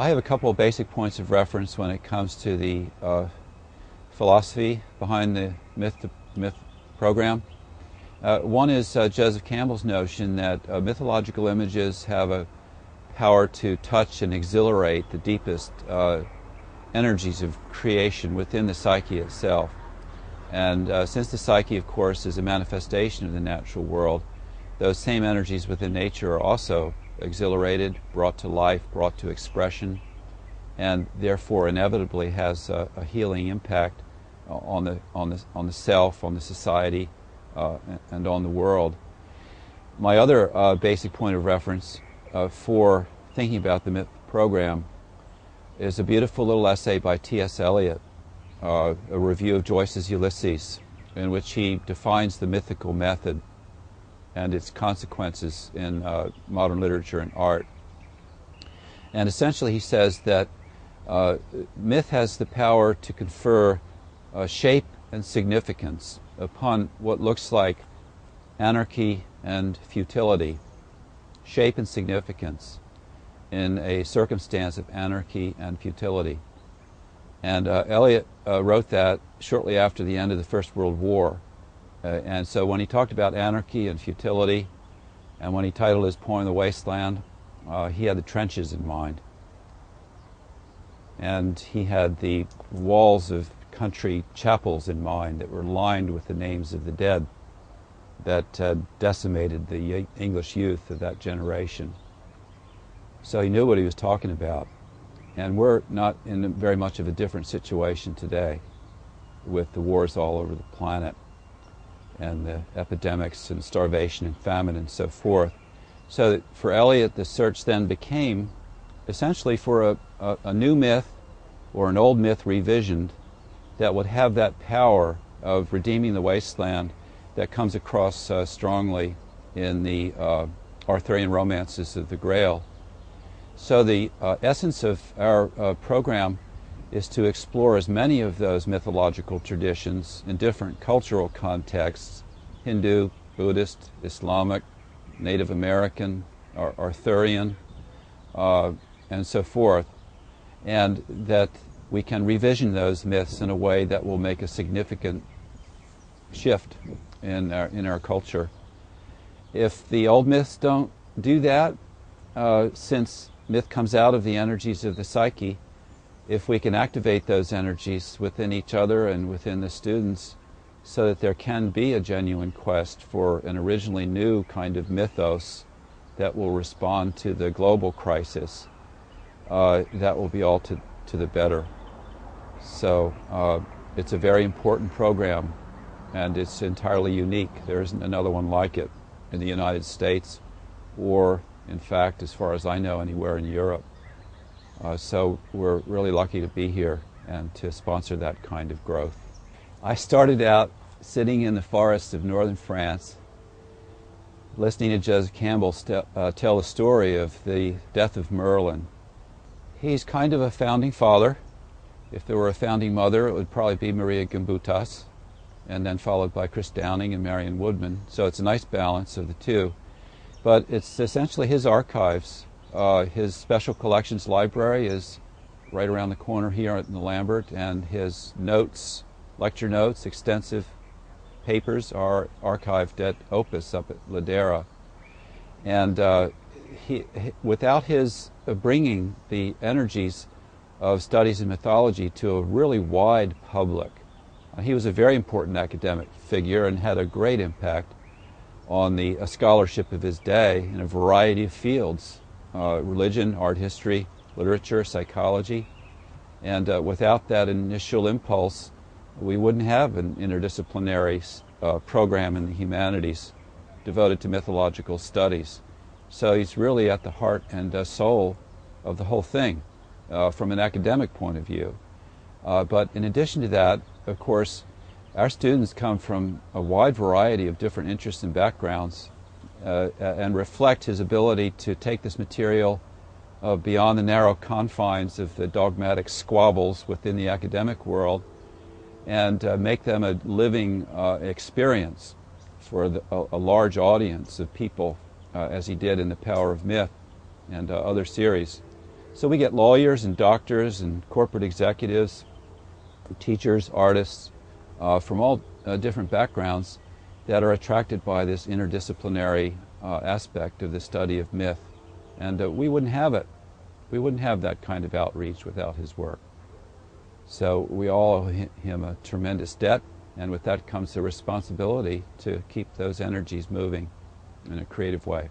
I have a couple of basic points of reference when it comes to the philosophy behind the myth program. One is Joseph Campbell's notion that mythological images have a power to touch and exhilarate the deepest energies of creation within the psyche itself. And since the psyche, of course, is a manifestation of the natural world, those same energies within nature are also exhilarated, brought to life, brought to expression, and therefore inevitably has a healing impact on the self, on the society, and on the world. My other basic point of reference for thinking about the myth program is a beautiful little essay by T.S. Eliot, a review of Joyce's Ulysses, in which he defines the mythical method and its consequences in modern literature and art. And essentially he says that myth has the power to confer shape and significance upon what looks like anarchy and futility. Shape and significance in a circumstance of anarchy and futility. And Eliot wrote that shortly after the end of the First World War. And so when he talked about anarchy and futility, and when he titled his poem The Wasteland, he had the trenches in mind. And he had the walls of country chapels in mind that were lined with the names of the dead that had decimated the English youth of that generation. So he knew what he was talking about. And we're not in very much of a different situation today with the wars all over the planet and the epidemics and starvation and famine and so forth. So that for Eliot, the search then became essentially for a new myth or an old myth revisioned that would have that power of redeeming the wasteland that comes across strongly in the Arthurian romances of the Grail. So the essence of our program is to explore as many of those mythological traditions in different cultural contexts: Hindu, Buddhist, Islamic, Native American, Arthurian, and so forth, and that we can revision those myths in a way that will make a significant shift in our culture. If the old myths don't do that, since myth comes out of the energies of the psyche, if we can activate those energies within each other and within the students so that there can be a genuine quest for an originally new kind of mythos that will respond to the global crisis, that will be all to the better. So it's a very important program, and it's entirely unique. There isn't another one like it in the United States or, in fact, as far as I know, anywhere in Europe. So we're really lucky to be here and to sponsor that kind of growth. I started out sitting in the forests of northern France, listening to Joseph Campbell tell the story of the death of Merlin. He's kind of a founding father. If there were a founding mother, it would probably be Maria Gimbutas, and then followed by Chris Downing and Marion Woodman. So it's a nice balance of the two. But it's essentially his archives. His special collections library is right around the corner here in the Lambert, and his notes, lecture notes, extensive papers are archived at Opus up at Ladera. And without his bringing the energies of studies in mythology to a really wide public, he was a very important academic figure and had a great impact on the scholarship of his day in a variety of fields: religion, art history, literature, psychology. And without that initial impulse, we wouldn't have an interdisciplinary program in the humanities devoted to mythological studies. So he's really at the heart and soul of the whole thing from an academic point of view. But in addition to that, of course, our students come from a wide variety of different interests and backgrounds and reflect his ability to take this material beyond the narrow confines of the dogmatic squabbles within the academic world and make them a living experience for a large audience of people, as he did in The Power of Myth and other series. So we get lawyers and doctors and corporate executives, teachers, artists from all different backgrounds that are attracted by this interdisciplinary aspect of the study of myth. And we wouldn't have it. We wouldn't have that kind of outreach without his work. So we all owe him a tremendous debt, and with that comes the responsibility to keep those energies moving in a creative way.